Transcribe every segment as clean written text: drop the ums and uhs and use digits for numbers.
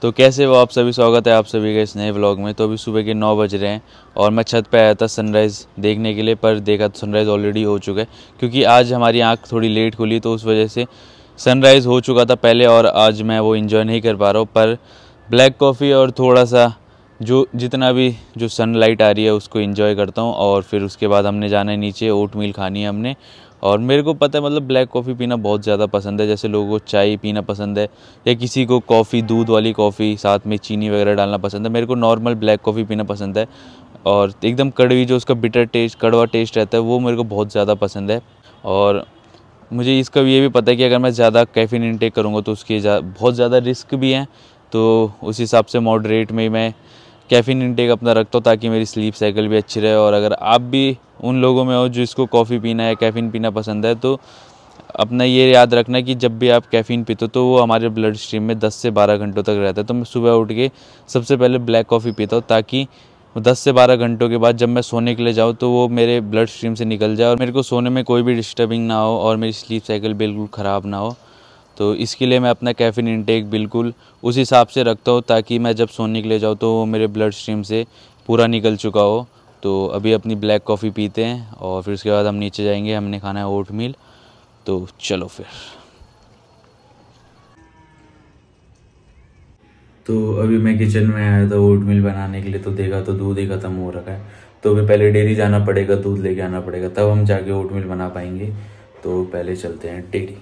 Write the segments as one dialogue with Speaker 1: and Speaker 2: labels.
Speaker 1: तो कैसे हो आप सभी, स्वागत है आप सभी का इस नए व्लॉग में। तो अभी सुबह के 9 बज रहे हैं और मैं छत पे आया था सनराइज़ देखने के लिए, पर देखा तो सनराइज़ ऑलरेडी हो चुका है क्योंकि आज हमारी आंख थोड़ी लेट खुली, तो उस वजह से सनराइज़ हो चुका था पहले और आज मैं वो एंजॉय नहीं कर पा रहा हूँ। पर ब्लैक कॉफ़ी और थोड़ा सा जो जितना भी जो सनलाइट आ रही है उसको एंजॉय करता हूँ। और फिर उसके बाद हमने जाना है नीचे, ओट मील खानी है हमने। और मेरे को पता है मतलब ब्लैक कॉफ़ी पीना बहुत ज़्यादा पसंद है, जैसे लोगों को चाय पीना पसंद है या किसी को कॉफ़ी, दूध वाली कॉफ़ी साथ में चीनी वगैरह डालना पसंद है। मेरे को नॉर्मल ब्लैक कॉफ़ी पीना पसंद है और एकदम कड़वी, जो उसका बिटर टेस्ट, कड़वा टेस्ट रहता है, वो मेरे को बहुत ज़्यादा पसंद है। और मुझे इसका ये भी पता है कि अगर मैं ज़्यादा कैफ़ीन इनटेक करूँगा तो उसके बहुत ज़्यादा रिस्क भी हैं। तो उस हिसाब से मॉडरेट में मैं कैफ़ीन इनटेक अपना रखता हूँ ताकि मेरी स्लीप साइकिल भी अच्छी रहे। और अगर आप भी उन लोगों में हो जिसको कॉफ़ी पीना या कैफ़ीन पीना पसंद है, तो अपना ये याद रखना कि जब भी आप कैफ़ीन पीते हो तो वो हमारे ब्लड स्ट्रीम में 10 से 12 घंटों तक रहता है। तो मैं सुबह उठ के सबसे पहले ब्लैक कॉफ़ी पीता हूँ ताकि 10 से 12 घंटों के बाद जब मैं सोने के लिए जाऊँ तो वो मेरे ब्लड स्ट्रीम से निकल जाए और मेरे को सोने में कोई भी डिस्टर्बिंग ना हो और मेरी स्लीप साइकिल बिल्कुल ख़राब ना हो। तो इसके लिए मैं अपना कैफ़ीन इंटेक बिल्कुल उस हिसाब से रखता हूँ ताकि मैं जब सोने के लिए जाऊँ तो वो मेरे ब्लड स्ट्रीम से पूरा निकल चुका हो। तो अभी अपनी ब्लैक कॉफ़ी पीते हैं और फिर उसके बाद हम नीचे जाएंगे, हमने खाना है ओट मील। तो चलो फिर। तो अभी मैं किचन में आया था ओट मील बनाने के लिए, तो देखा तो दूध ही ख़त्म हो रखा है। तो अभी पहले डेयरी जाना पड़ेगा, दूध लेके आना पड़ेगा, तब हम जाके ओट मील बना पाएंगे। तो पहले चलते हैं डेयरी।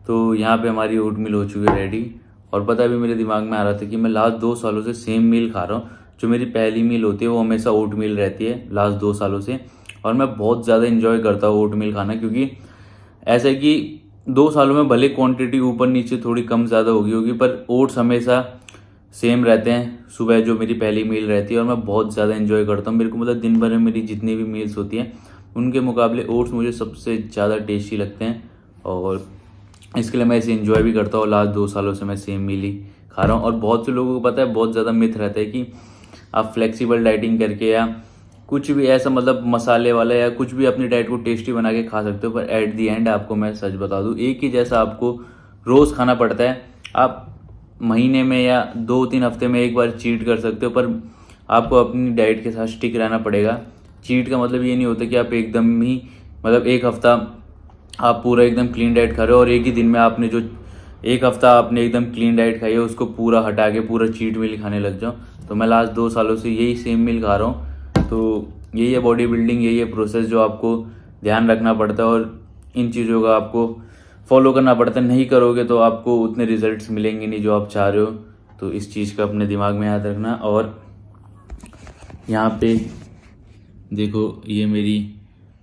Speaker 1: तो यहाँ पे हमारी ओट मील हो चुकी है रेडी। और पता है अभी मेरे दिमाग में आ रहा था कि मैं लास्ट 2 सालों से सेम मील खा रहा हूँ। जो मेरी पहली मील होती है वो हमेशा ओट मील रहती है लास्ट 2 सालों से। और मैं बहुत ज़्यादा इन्जॉय करता हूँ ओट मील खाना, क्योंकि ऐसा है कि 2 सालों में भले क्वांटिटी ऊपर नीचे थोड़ी कम ज़्यादा होगी पर ओट्स हमेशा सेम रहते हैं सुबह, जो मेरी पहली मील रहती है। और मैं बहुत ज़्यादा इन्जॉय करता हूँ। मेरे को मतलब दिन भर में मेरी जितनी भी मील्स होती हैं उनके मुकाबले ओट्स मुझे सबसे ज़्यादा टेस्टी लगते हैं। और इसके लिए मैं इसे एंजॉय भी करता हूँ। लास्ट 2 सालों से मैं सेम मील ही खा रहा हूँ। और बहुत से लोगों को पता है, बहुत ज़्यादा मिथ रहता है कि आप फ्लेक्सिबल डाइटिंग करके या कुछ भी ऐसा मतलब मसाले वाला या कुछ भी अपनी डाइट को टेस्टी बना के खा सकते हो। पर एट दी एंड आपको मैं सच बता दूँ, एक ही जैसा आपको रोज़ खाना पड़ता है। आप महीने में या 2-3 हफ्ते में एक बार चीट कर सकते हो, पर आपको अपनी डाइट के साथ स्टिक रहना पड़ेगा। चीट का मतलब ये नहीं होता कि आप एकदम ही मतलब एक हफ्ता आप पूरा एकदम क्लीन डाइट खा रहे हो और एक ही दिन में आपने जो एक हफ्ता आपने एकदम क्लीन डाइट खाई है उसको पूरा हटा के पूरा चीट मील खाने लग जाओ। तो मैं लास्ट 2 सालों से यही सेम मील खा रहा हूँ। तो यही है बॉडी बिल्डिंग, यही है प्रोसेस जो आपको ध्यान रखना पड़ता है और इन चीज़ों का आपको फॉलो करना पड़ता है। नहीं करोगे तो आपको उतने रिजल्ट्स मिलेंगे नहीं जो आप चाह रहे हो। तो इस चीज़ का अपने दिमाग में याद रखना। और यहाँ पे देखो, ये मेरी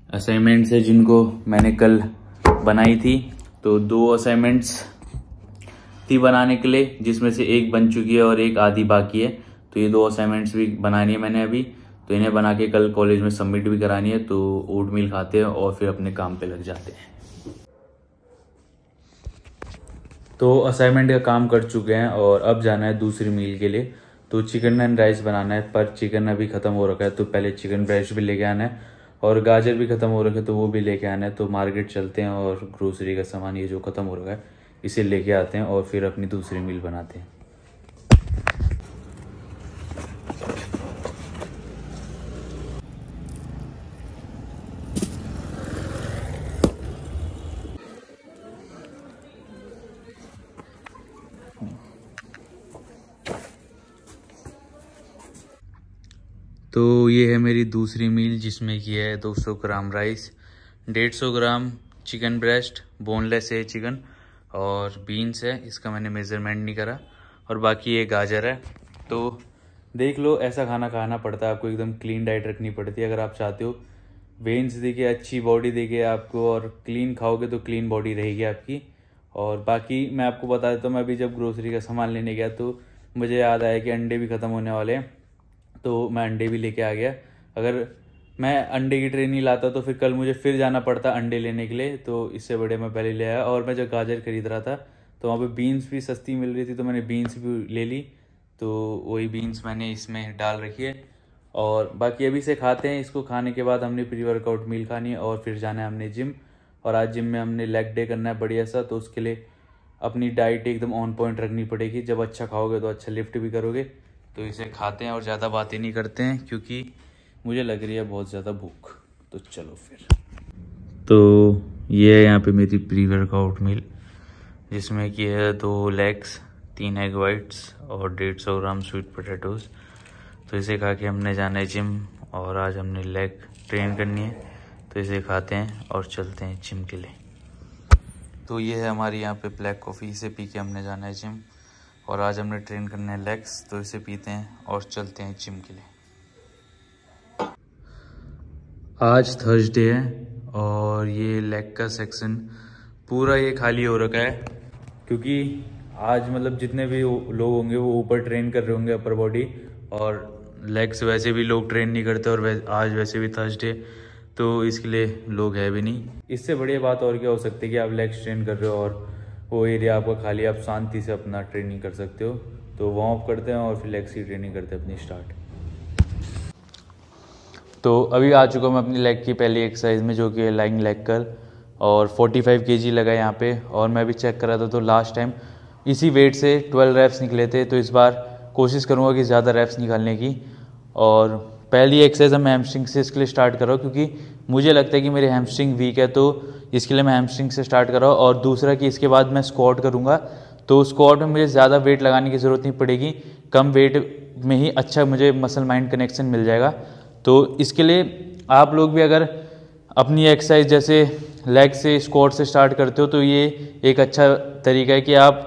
Speaker 1: असाइनमेंट्स है जिनको मैंने कल बनाई थी। तो 2 असाइनमेंट्स थी बनाने के लिए, जिसमें से एक बन चुकी है और एक आधी बाकी है। तो ये 2 असाइनमेंट्स भी बनानी है मैंने अभी, तो इन्हें बना के कल कॉलेज में सबमिट भी करानी है। तो ओट मील खाते हैं और फिर अपने काम पे लग जाते हैं। तो असाइनमेंट का काम कर चुके हैं और अब जाना है दूसरी मील के लिए। तो चिकन एंड राइस बनाना है, पर चिकन अभी ख़त्म हो रखा है तो पहले चिकन ब्रेस्ट भी लेके आना है और गाजर भी ख़त्म हो रखा है तो वो भी लेके आना है। तो मार्केट चलते हैं और ग्रोसरी का सामान ये जो ख़त्म हो रखा है इसे लेके आते हैं और फिर अपनी दूसरी मील बनाते हैं। तो ये है मेरी दूसरी मील, जिसमें कि है 200 gram rice, 150 gram chicken breast, boneless है चिकन, और बीन्स है, इसका मैंने मेज़रमेंट नहीं करा, और बाकी ये गाजर है। तो देख लो, ऐसा खाना खाना पड़ता है आपको, एकदम क्लीन डाइट रखनी पड़ती है अगर आप चाहते हो वेन्स दिखे, अच्छी बॉडी दिखे आपको, और क्लीन खाओगे तो क्लीन बॉडी रहेगी आपकी। और बाकी मैं आपको बता देता हूँ, मैं अभी जब ग्रोसरी का सामान लेने गया तो मुझे याद आया कि अंडे भी ख़त्म होने वाले हैं, तो मैं अंडे भी लेके आ गया। अगर मैं अंडे की ट्रे नहीं लाता तो फिर कल मुझे फिर जाना पड़ता अंडे लेने के लिए, तो इससे बड़े मैं पहले ले आया। और मैं जब गाजर खरीद रहा था तो वहाँ पे बीन्स भी सस्ती मिल रही थी, तो मैंने बीन्स भी ले ली, तो वही बीन्स मैंने इसमें डाल रखी है। और बाकी अभी से खाते हैं, इसको खाने के बाद हमने प्री वर्कआउट मील खानी है और फिर जाना है हमने जिम। और आज जिम में हमने लेग डे करना है बढ़िया सा, तो उसके लिए अपनी डाइट एकदम ऑन पॉइंट रखनी पड़ेगी। जब अच्छा खाओगे तो अच्छा लिफ्ट भी करोगे। तो इसे खाते हैं और ज़्यादा बातें नहीं करते हैं क्योंकि मुझे लग रही है बहुत ज़्यादा भूख। तो चलो फिर। तो ये है यहाँ पे मेरी प्री वर्कआउट मील, जिसमें कि है 2 लेग्स, 3 एग वाइट्स और 150 ग्राम स्वीट पोटैटोज़। तो इसे खा के हमने जाना है जिम, और आज हमने लेग ट्रेन करनी है, तो इसे खाते हैं और चलते हैं जिम के लिए। तो ये है हमारी यहाँ पे ब्लैक कॉफ़ी, इसे पी के हमने जाना है जिम, और आज हमने ट्रेन करना है लेग्स, तो इसे पीते हैं और चलते हैं जिम के लिए। आज थर्सडे है और ये लेग का सेक्शन पूरा ये खाली हो रखा है, क्योंकि आज मतलब जितने भी लोग होंगे वो ऊपर ट्रेन कर रहे होंगे अपर बॉडी, और लेग्स वैसे भी लोग ट्रेन नहीं करते, और आज वैसे भी थर्सडे, तो इसके लिए लोग है भी नहीं। इससे बढ़िया बात और क्या हो सकती है कि आप लेग्स ट्रेन कर रहे हो और वो एरिया आपका खाली, आप शांति से अपना ट्रेनिंग कर सकते हो। तो वार्म अप करते हैं और फिर लेग्स की ट्रेनिंग करते हैं अपनी स्टार्ट। तो अभी आ चुका मैं अपनी लेग की पहली एक्सरसाइज में, जो कि है लाइंग लेग कर्ल, और 45 kg लगा यहाँ पे। और मैं भी चेक कर रहा था तो लास्ट टाइम इसी वेट से 12 रैप्स निकले थे, तो इस बार कोशिश करूँगा कि ज़्यादा रैप्स निकालने की। और पहली एक्सरसाइज मैं हैमस्ट्रिंग से इसके लिए स्टार्ट कर रहा हूँ, क्योंकि मुझे लगता है कि मेरी हैमस्ट्रिंग वीक है, तो इसके लिए मैं हैमस्ट्रिंग से स्टार्ट कर रहा हूँ। और दूसरा कि इसके बाद मैं स्क्वाट करूँगा, तो स्क्वाट में मुझे ज़्यादा वेट लगाने की ज़रूरत नहीं पड़ेगी, कम वेट में ही अच्छा मुझे मसल माइंड कनेक्शन मिल जाएगा। तो इसके लिए आप लोग भी अगर अपनी एक्सरसाइज जैसे लेग से स्क्वाट से स्टार्ट करते हो, तो ये एक अच्छा तरीका है कि आप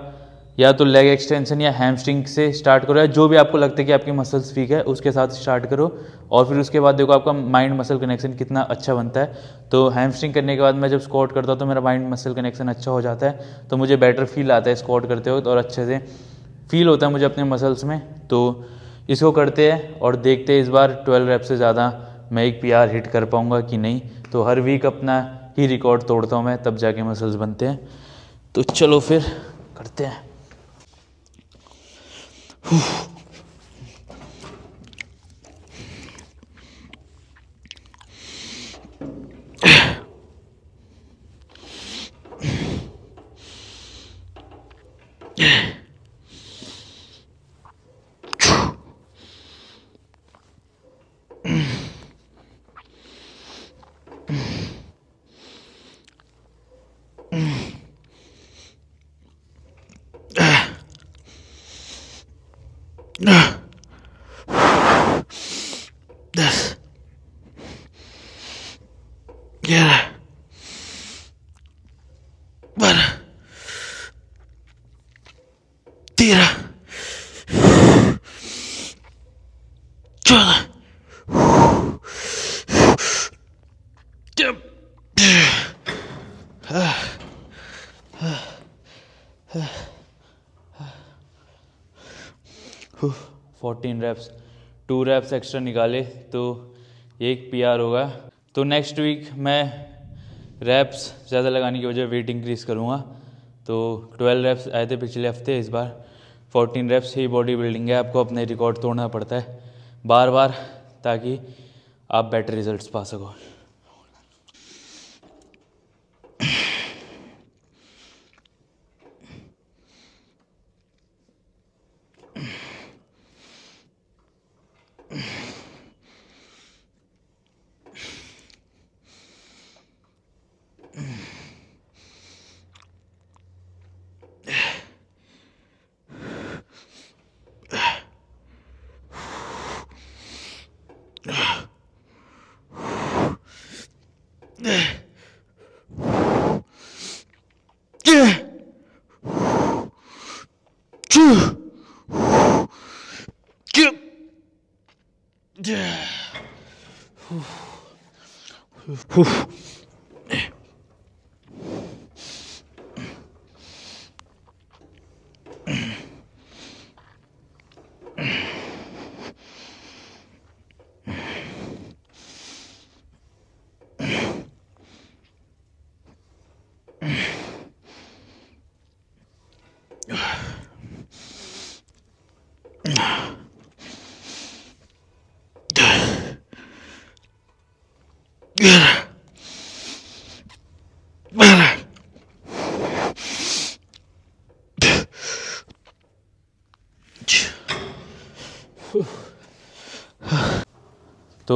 Speaker 1: या तो लेग एक्सटेंशन या हैमस्ट्रिंग से स्टार्ट करो, या जो भी आपको लगता है कि आपकी मसल्स वीक है उसके साथ स्टार्ट करो। और फिर उसके बाद देखो आपका माइंड मसल कनेक्शन कितना अच्छा बनता है। तो हैमस्ट्रिंग करने के बाद मैं जब स्क्वाट करता हूँ तो मेरा माइंड मसल कनेक्शन अच्छा हो जाता है, तो मुझे बेटर फील आता है स्क्वाट करते वक्त, और अच्छे से फील होता है मुझे अपने मसल्स में। तो इसको करते हैं और देखते हैं इस बार 12 रैप से ज़्यादा मैं एक PR हिट कर पाऊँगा कि नहीं। तो हर वीक अपना ही रिकॉर्ड तोड़ता हूँ मैं, तब जाके मसल्स बनते हैं। तो चलो फिर करते हैं। This. Yeah. But. Tira. Chola. Yep. 14 reps, 2 reps extra निकाले तो एक PR होगा। तो नेक्स्ट वीक मैं रैप्स ज़्यादा लगाने की वजह वेट इंक्रीज़ करूँगा। तो 12 रैप्स आए थे पिछले हफ्ते, इस बार 14 रैप्स ही बॉडी बिल्डिंग है। आपको अपने रिकॉर्ड तोड़ना पड़ता है बार बार, ताकि आप बेटर रिजल्ट्स पा सको। तो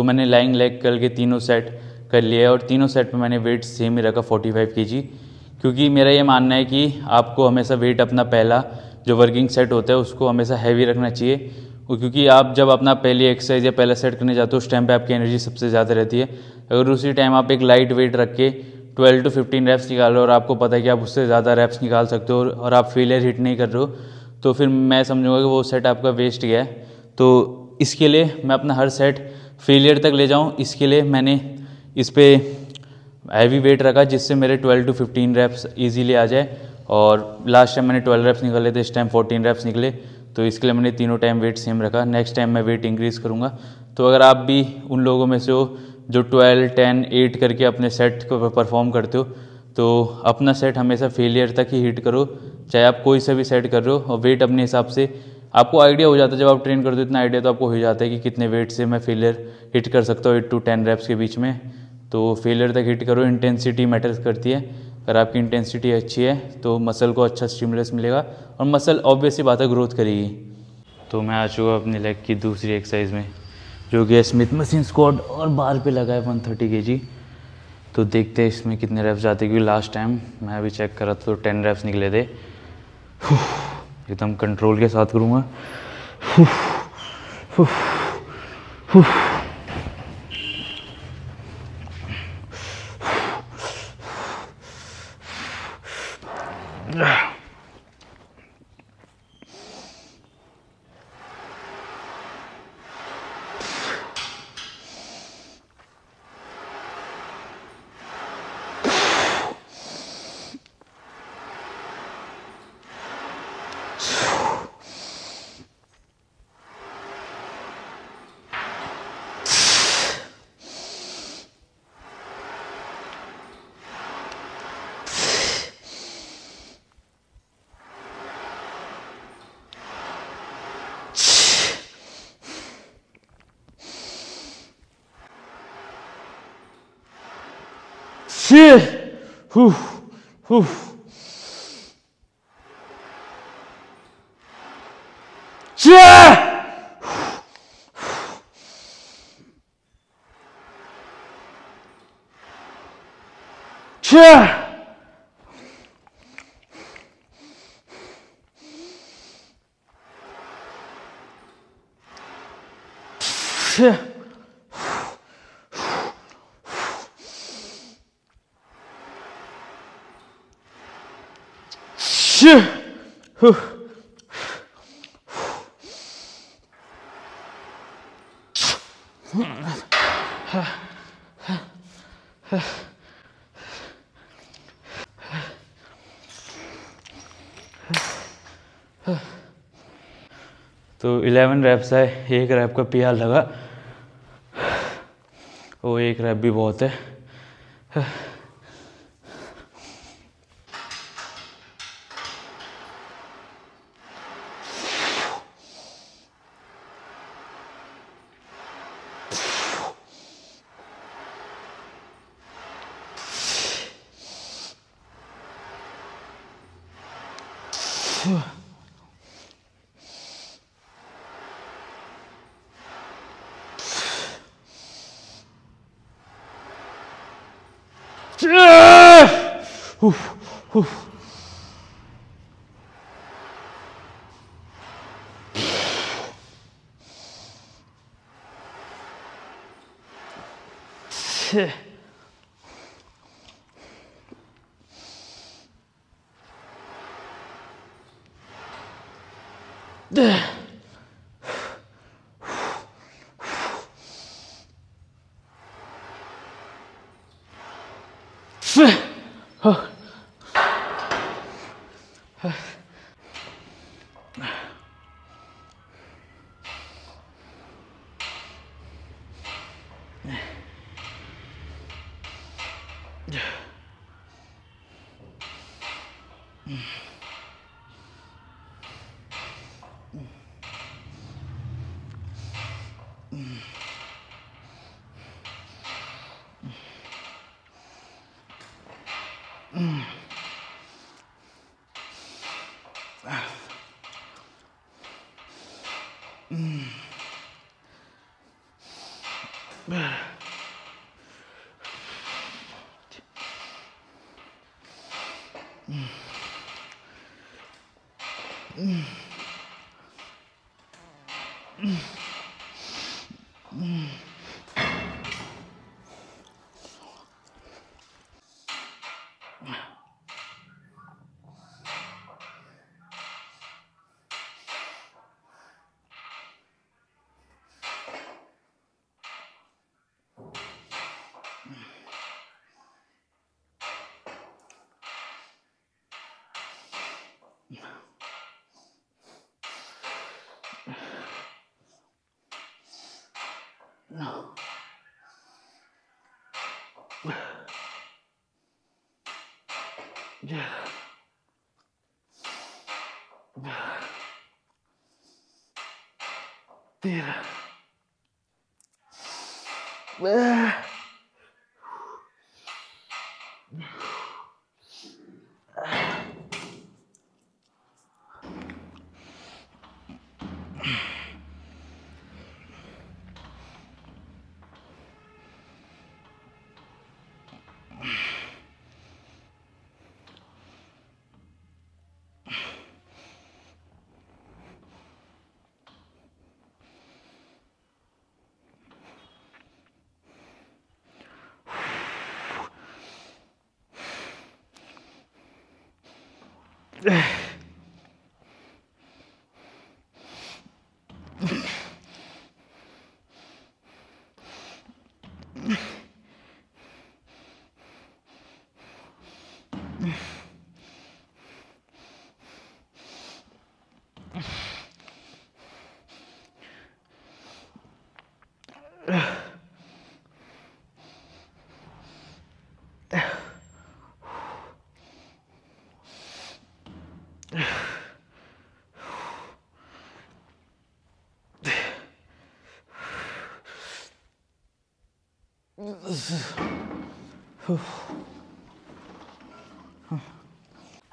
Speaker 1: मैंने लाइंग लेग कर्ल के तीनों सेट कर लिए और तीनों सेट पे मैंने वेट सेम ही रखा 45 kg, क्योंकि मेरा ये मानना है कि आपको हमेशा वेट अपना पहला जो वर्किंग सेट होता है उसको हमेशा हैवी रखना चाहिए, क्योंकि आप जब अपना पहली एक्सरसाइज या पहला सेट करने जाते हो उस टाइम पे आपकी एनर्जी सबसे ज़्यादा रहती है। अगर उसी टाइम आप एक लाइट वेट रख के 12 to 15 रैप्स निकाल रहे हो और आपको पता है कि आप उससे ज़्यादा रैप्स निकाल सकते हो और आप फेलियर हिट नहीं कर रहे हो, तो फिर मैं समझूंगा कि वो सेट आपका वेस्ट गया है। तो इसके लिए मैं अपना हर सेट फेलियर तक ले जाऊं, इसके लिए मैंने इस पे हैवी वेट रखा जिससे मेरे 12 to 15 रैप्स इजीली आ जाए। और लास्ट टाइम मैंने 12 रैप्स निकाले थे, इस टाइम 14 रैप्स निकले, तो इसके लिए मैंने तीनों टाइम वेट सेम रखा। नेक्स्ट टाइम मैं वेट इंक्रीज़ करूँगा। तो अगर आप भी उन लोगों में से हो जो 12, 10, 8 करके अपने सेट को परफॉर्म करते हो, तो अपना सेट हमेशा फेलियर तक ही हिट करो, चाहे आप कोई सा भी सेट कर रहे हो। और वेट अपने हिसाब से आपको आइडिया हो जाता है, जब आप ट्रेन करते हो इतना आइडिया तो आपको हो जाता है कि कितने वेट से मैं फेलियर हिट कर सकता हूँ 8 to 10 रैप्स के बीच में। तो फेलियर तक हिट करो। इंटेंसिटी मैटर करती है, अगर आपकी इंटेंसिटी अच्छी है तो मसल को अच्छा स्टिमुलस मिलेगा और मसल ऑब्वियसली बात है ग्रोथ करेगी। तो मैं आ चुका अपनी लेग की दूसरी एक्सरसाइज में, जो कि स्मिथ मशीन स्क्वाट और बार पे लगा है 130 kg। तो देखते हैं इसमें कितने रैप्स जाते हैं, क्योंकि लास्ट टाइम मैं अभी चेक करा तो 10 रैप्स निकले थे। एकदम कंट्रोल के साथ करूँगा। तो 11 रैप्स है, एक रैप का PR लगा, वो एक रैप भी बहुत है।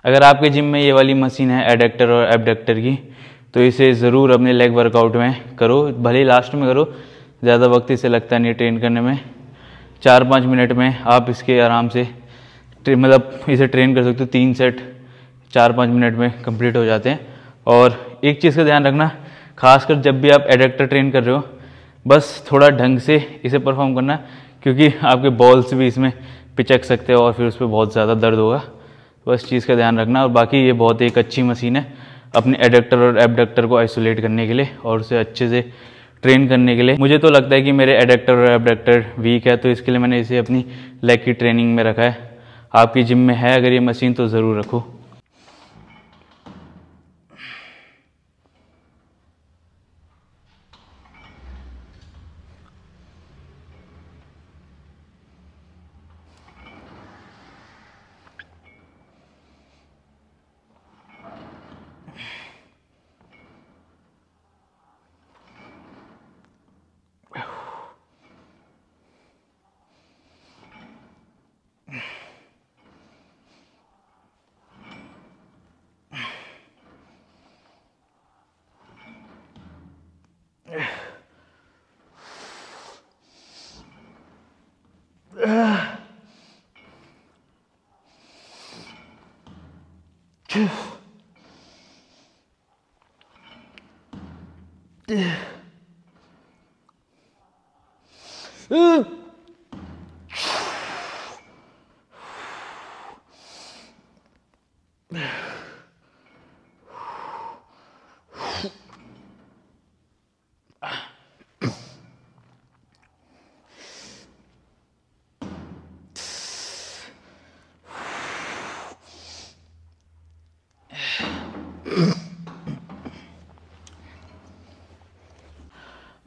Speaker 1: अगर आपके जिम में ये वाली मशीन है एडेक्टर और एबडक्टर की, तो इसे ज़रूर अपने लेग वर्कआउट में करो, भले ही लास्ट में करो, ज़्यादा वक्त इसे लगता नहीं ट्रेन करने में। 4-5 मिनट में आप इसके आराम से मतलब इसे ट्रेन कर सकते हो। 3 सेट 4-5 मिनट में कंप्लीट हो जाते हैं। और एक चीज़ का ध्यान रखना, खासकर जब भी आप एडेक्टर ट्रेन कर रहे हो, बस थोड़ा ढंग से इसे परफॉर्म करना, क्योंकि आपके बॉल्स भी इसमें पिचक सकते हो और फिर उस पर बहुत ज़्यादा दर्द होगा। बस चीज़ का ध्यान रखना। और बाकी ये बहुत एक अच्छी मशीन है अपने एडेक्टर और एबडक्टर को आइसोलेट करने के लिए और उसे अच्छे से ट्रेन करने के लिए। मुझे तो लगता है कि मेरे एडेक्टर और एबडक्टर वीक है, तो इसके लिए मैंने इसे अपनी लेग की ट्रेनिंग में रखा है। आपकी जिम में है अगर ये मशीन तो ज़रूर रखो।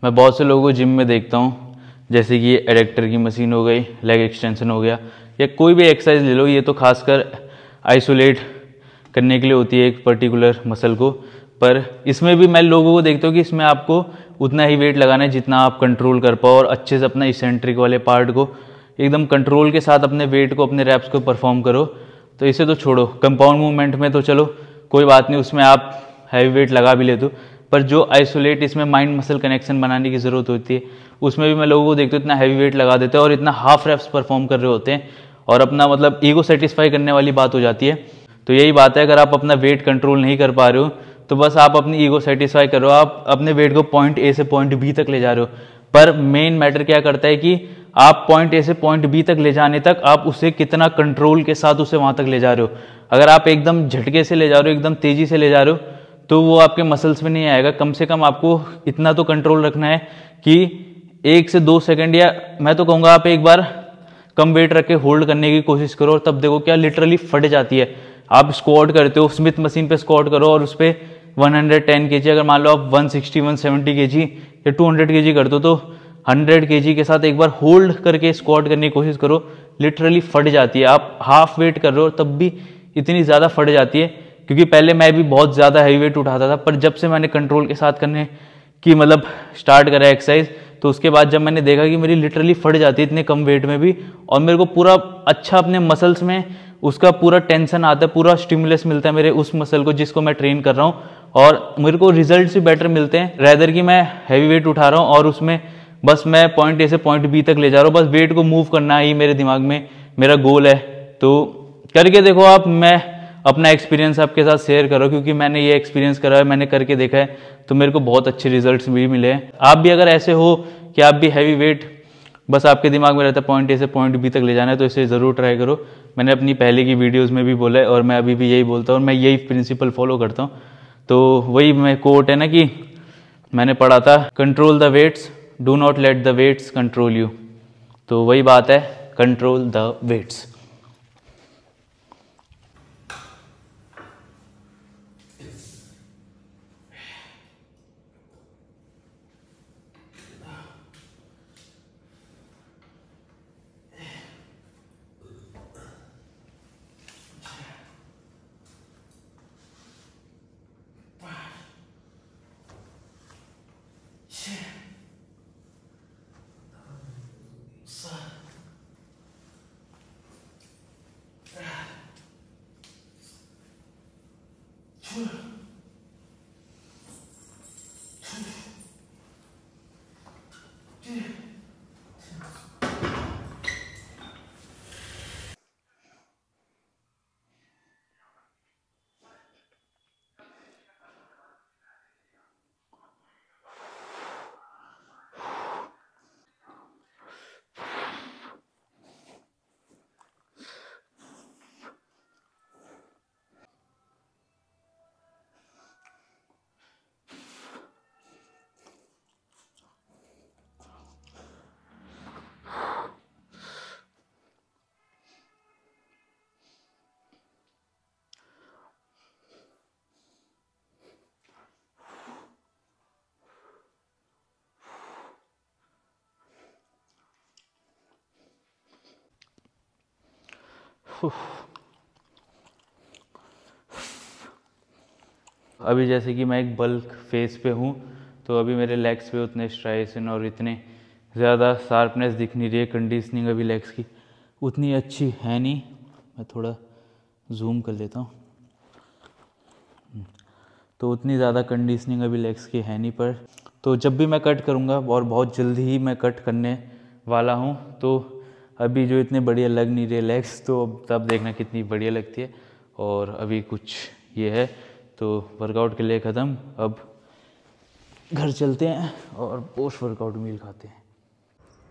Speaker 1: मैं बहुत से लोगों को जिम में देखता हूँ, जैसे कि एडेक्टर की मशीन हो गई, लेग एक्सटेंशन हो गया, या कोई भी एक्सरसाइज ले लो, ये तो खासकर आइसोलेट करने के लिए होती है एक पर्टिकुलर मसल को। पर इसमें भी मैं लोगों को देखता हूँ कि इसमें आपको उतना ही वेट लगाना है जितना आप कंट्रोल कर पाओ, और अच्छे से अपना इसेंट्रिक वाले पार्ट को एकदम कंट्रोल के साथ अपने वेट को, अपने रैप्स को परफॉर्म करो। तो इसे तो छोड़ो, कंपाउंड मूवमेंट में तो चलो कोई बात नहीं, उसमें आप हैवी वेट लगा भी ले दो, पर जो आइसोलेट इसमें माइंड मसल कनेक्शन बनाने की ज़रूरत होती है, उसमें भी मैं लोगों को देखता हूँ इतना हैवी वेट लगा देते हैं और इतना हाफ रैप्स परफॉर्म कर रहे होते हैं, और अपना मतलब ईगो सेटिस्फाई करने वाली बात हो जाती है। तो यही बात है, अगर आप अपना वेट कंट्रोल नहीं कर पा रहे हो तो बस आप अपनी ईगो सेटिस्फाई करो, आप अपने वेट को पॉइंट ए से पॉइंट बी तक ले जा रहे हो। पर मेन मैटर क्या करता है कि आप पॉइंट ए से पॉइंट बी तक ले जाने तक आप उसे कितना कंट्रोल के साथ उसे वहां तक ले जा रहे हो। अगर आप एकदम झटके से ले जा रहे हो, एकदम तेजी से ले जा रहे हो, तो वो आपके मसल्स में नहीं आएगा। कम से कम आपको इतना तो कंट्रोल रखना है कि 1 से 2 सेकंड, या मैं तो कहूँगा आप एक बार कम वेट रख के होल्ड करने की कोशिश करो, और तब देखो क्या लिटरली फट जाती है। आप स्क्वाट करते हो, स्मिथ मशीन पे स्क्वाट करो और उस पर 110 kg, अगर मान लो आप 160 170 kg या 200 kg करते हो, तो 100 kg के साथ एक बार होल्ड करके स्क्वाट करने की कोशिश करो, लिटरली फट जाती है। आप हाफ वेट कर रहे हो तब भी इतनी ज़्यादा फट जाती है, क्योंकि पहले मैं भी बहुत ज़्यादा हैवी वेट उठाता था, पर जब से मैंने कंट्रोल के साथ करने की मतलब स्टार्ट करा एक्सरसाइज, तो उसके बाद जब मैंने देखा कि मेरी लिटरली फट जाती है इतने कम वेट में भी, और मेरे को पूरा अच्छा अपने मसल्स में उसका पूरा टेंशन आता है, पूरा स्टिमुलस मिलता है मेरे उस मसल को जिसको मैं ट्रेन कर रहा हूँ, और मेरे को रिजल्ट्स भी बेटर मिलते हैं रेदर कि मैं हैवी वेट उठा रहा हूँ और उसमें बस मैं पॉइंट ए से पॉइंट बी तक ले जा रहा हूँ, बस वेट को मूव करना ही मेरे दिमाग में मेरा गोल है। तो करके देखो आप, मैं अपना एक्सपीरियंस आपके साथ शेयर करो, क्योंकि मैंने ये एक्सपीरियंस करा है, मैंने करके देखा है, तो मेरे को बहुत अच्छे रिजल्ट्स भी मिले हैं। आप भी अगर ऐसे हो कि आप भी हैवी वेट बस आपके दिमाग में रहता है पॉइंट ए से पॉइंट बी तक ले जाना है, तो इसे ज़रूर ट्राई करो। मैंने अपनी पहले की वीडियोज़ में भी बोला है और मैं अभी भी यही बोलता हूँ, और मैं यही प्रिंसिपल फॉलो करता हूँ। तो वही मैं कोट है ना कि मैंने पढ़ा था, control the weights, do not let the weights control you. तो वही बात है, कंट्रोल द वेट्स। अभी जैसे कि मैं एक बल्क फेस पे हूँ, तो अभी मेरे लेग्स पे उतने स्ट्राइएशन और इतने ज़्यादा शार्पनेस दिख नहीं रही है। कंडीशनिंग अभी लेग्स की उतनी अच्छी है नहीं। मैं थोड़ा जूम कर लेता हूँ। तो उतनी ज़्यादा कंडीशनिंग अभी लेग्स की है नहीं, पर तो जब भी मैं कट करूँगा, और बहुत जल्दी ही मैं कट करने वाला हूँ, तो अभी जो इतने बढ़िया लग नहीं रहे लेग्स, तो तब देखना कितनी बढ़िया लगती है। और अभी कुछ ये है, तो वर्कआउट के लिए ख़त्म। अब घर चलते हैं और पोस्ट वर्कआउट मील खाते हैं।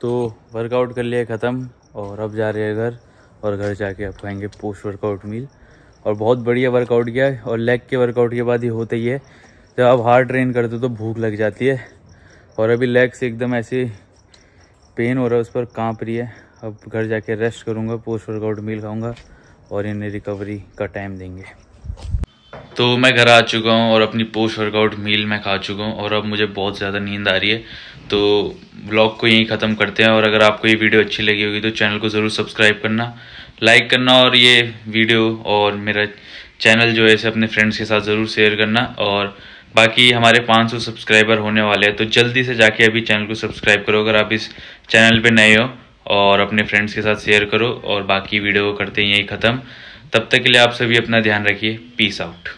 Speaker 1: तो वर्कआउट कर लिया ख़त्म, और अब जा रहे हैं घर, और घर जाके अब खाएंगे पोस्ट वर्कआउट मील। और बहुत बढ़िया वर्कआउट किया है, और लेग के वर्कआउट के बाद ही होता ही है, जब आप हार्ड ट्रेन करते हो तो भूख लग जाती है। और अभी लेग से एकदम ऐसे पेन हो रहा है, उस पर काँप रही है। अब घर जाके रेस्ट करूँगा, पोस्ट वर्कआउट मील खाऊँगा, और इन्हें रिकवरी का टाइम देंगे। तो मैं घर आ चुका हूँ और अपनी पोस्ट वर्कआउट मील मैं खा चुका हूँ, और अब मुझे बहुत ज़्यादा नींद आ रही है। तो व्लॉग को यहीं ख़त्म करते हैं। और अगर आपको ये वीडियो अच्छी लगी होगी तो चैनल को ज़रूर सब्सक्राइब करना, लाइक करना, और ये वीडियो और मेरा चैनल जो है इसे अपने फ्रेंड्स के साथ ज़रूर शेयर करना। और बाकी हमारे 500 सब्सक्राइबर होने वाले हैं, तो जल्दी से जाके अभी चैनल को सब्सक्राइब करो अगर आप इस चैनल पे नए हो, और अपने फ्रेंड्स के साथ शेयर करो। और बाकी वीडियो को करते हैं यही ख़त्म। तब तक के लिए आप सभी अपना ध्यान रखिए। Peace out.